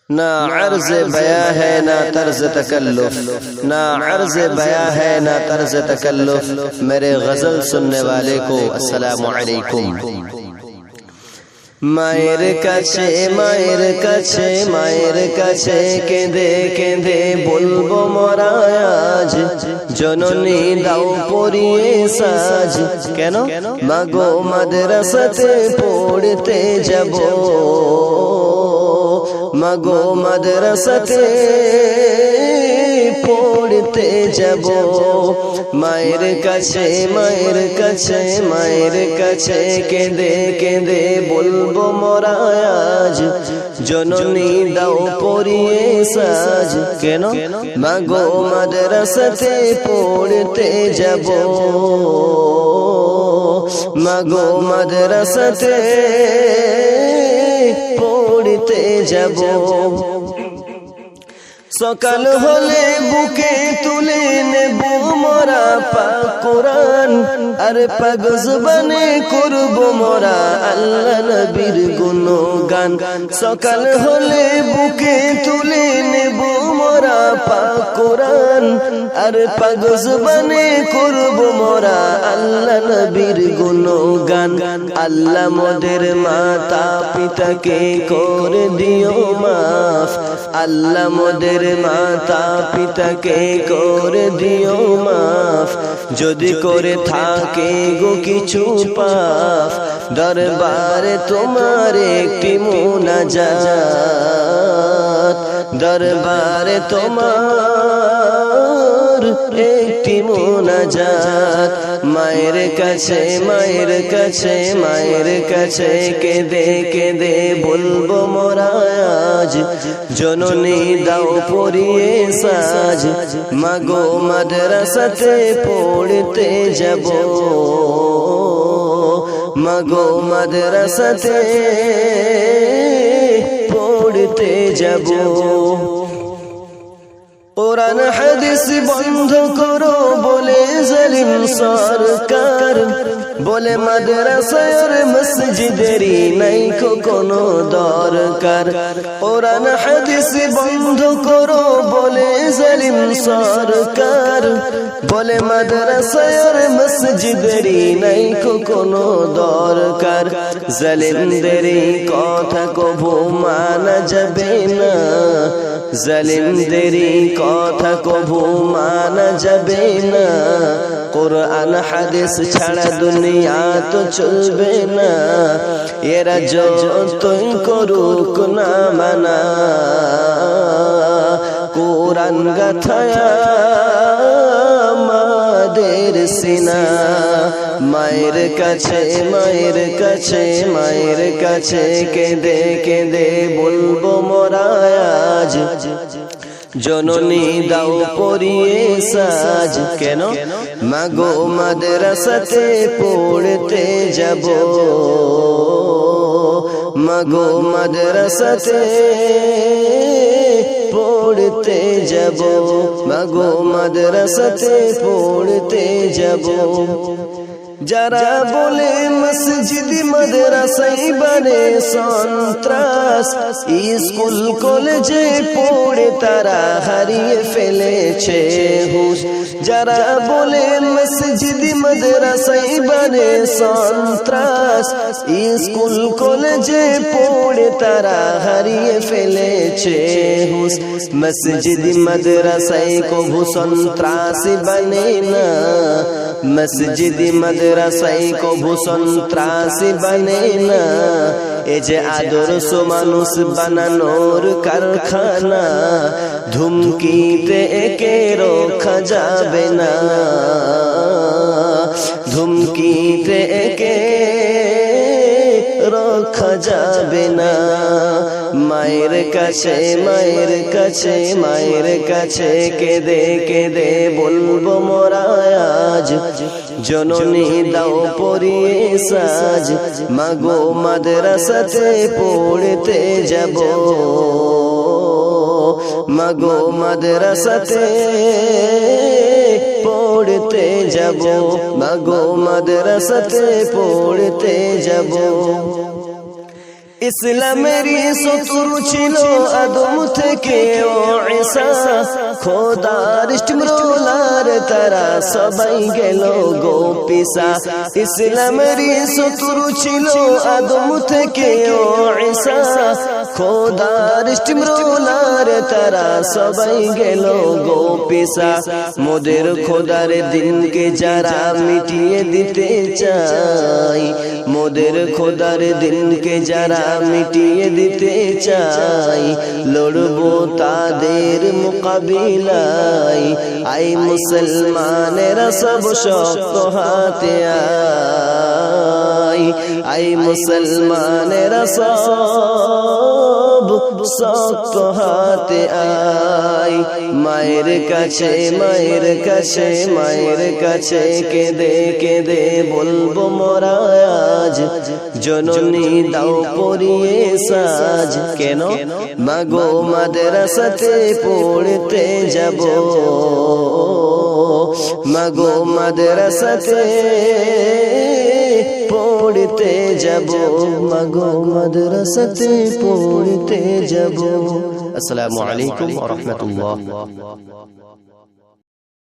ना अर्ज बया है ना तर्ज तकल्लुफ, ना अर्ज बया है ना तर्ज तकल्लुफ। मेरे गजल सुनने वाले को अस्सलामु अलैकुम। मायर काछे मायर काछे मायर काछे केंदे केंदे बोलबो मोरा आज, जननी दाও পরিয়ে সাজ। কেন? মাগো মাদ্রাসাতে পড়তে যাব, মাগো মাদ্রাসাতে পড়তে যাব। মায়ের কাছে মায়ের কাছে মায়ের কাছে কেঁদে কেঁদে বলবো মোরা আজ, জননী দাও পরিয়ে সাজ। কেন? মাগো মাদ্রাসাতে পড়তে যাব, মাগো মাদ্রাসাতে পড়তে যাব। সকাল হলে বুকে তুলে নেব মোরা পাক কোরআন, আর পাক জবানে করব মোরা আল্লাহ নবীর গুণগান। সকাল হলে বুকে তুলে নেব মোরা পাক কোরআন, আর পাক জবানে করব মোরা আল্লাহ নবীর গুণগান। আল্লাহ মোদের মাতা পিতাকে করে দিও মাফ, আল্লাহ মোদের মাতা পিতাকে করে দিও মাফ, যদি করে থাকে গো কিছু পাপ। দরবারে তোমার একটি মুনাজাত, দরবারে তোমার একটি মুনাজাত। মায়ের কাছে মায়ের কাছে মায়ের কাছে কেঁদে কেঁদে বলবো মোরা আজ, জননী দাও পরিয়ে সাজ। মাগো মাদ্রাসাতে পড়তে যাব, মাগো মাদ্রাসাতে পড়তে যাব। কোরআন হাদিস বন্ধ করো বলে জালিম সরকার, বলে মাদ্রাসায় আর মসজিদেরই নাই কোনো দরকার। কোরআন হাদিস বন্ধ করো বলে জালিম সরকার, বলে মাদ্রাসায় আর মসজিদেরই নাই কোনো দরকার। জালিমদেরই কথা কভু মানা যাবে না, জালিমদেরই কথা কভু মানা যাবে না। কোরআন হাদিস ছাড়া দুনিয়া তো চলবে না, এরা যতই করুক না মানা। কোরআন গাথায় আমাদের সিনা, মায়ের কাছে মায়ের কাছে মায়ের কাছে কেঁদে কেঁদে বলবো মোরা আজ, জননী দাও পরিয়ে সাজ। কেন? মাগো মাদ্রাসাতে পড়তে যাব, মাগো মাদ্রাসাতে পড়তে যাব, মাগো মাদ্রাসাতে পড়তে যাব। যারা বলে মসজিদ মাদ্রাসাই বানে সন্ত্রাস, স্কুল কলেজে পড়ে তারা হারিয়ে ফেলেছে হুঁশ। যারা বলে মসজিদ মাদ্রাসাই বানে সন্ত্রাস, স্কুল কলেজে পড়ে তারা হারিয়ে ফেলেছে হুঁশ। মসজিদ মাদ্রাসাই কভু সন্ত্রাসী বানে না, মসজিদ মাদ্রাসাই কভু সন্ত্রাসী বানে না। এ যে আদর্শ মানুষ বানানোর কারখানা, ধুমকিতে একে রোখা যাবে না, ধুমকিতে একে রোখা যাবে না। মায়ের কাছে মায়ের কাছে মায়ের কাছে কেঁদে কেঁদে বলবো মোরা আজ, জননী দাও পরিয়ে সাজ। মাগো মাদ্রাসাতে পড়তে যাব, মাগো মাদ্রাসাতে পড়তে যাব, মাগো মাদ্রাসাতে পড়তে যাব। ইসলামেরই শত্রু ছিল আদম থেকে ও ঈসা, খোদার স্টিমরোলার তারা সবাই গেল গো পিসা। ইসলামেরই শত্রু ছিল আদম থেকে ও ঈসা, খোদার স্টিমরোলার তারা সবাই গেল গো পিসা। মোদের খোদার দিনকে যারা মিটিয়ে দিতে চায়, মোদের খোদার দিনকে যারা মিটিয়ে দিতে চাই, লড়বো তাদের মোকাবিলায়। আই মুসলমানেরা সব শক্ত হাতে আই, আই মুসলমানেরা সব শক্ত হাতে আই। মায়ের কাছে মায়ের কাছে মায়ের কাছে কেঁদে কেঁদে বলবো মোরা আজ, জননী দাও পরিয়ে সাজ। কেন? মাগো মাদ্রাসাতে পড়তে যাব, মাগো মাদ্রাসাতে পড়তে যাব, মাগো মাদ্রাসাতে পড়তে যাব। আসসালামু আলাইকুম ওয়া রাহমাতুল্লাহ।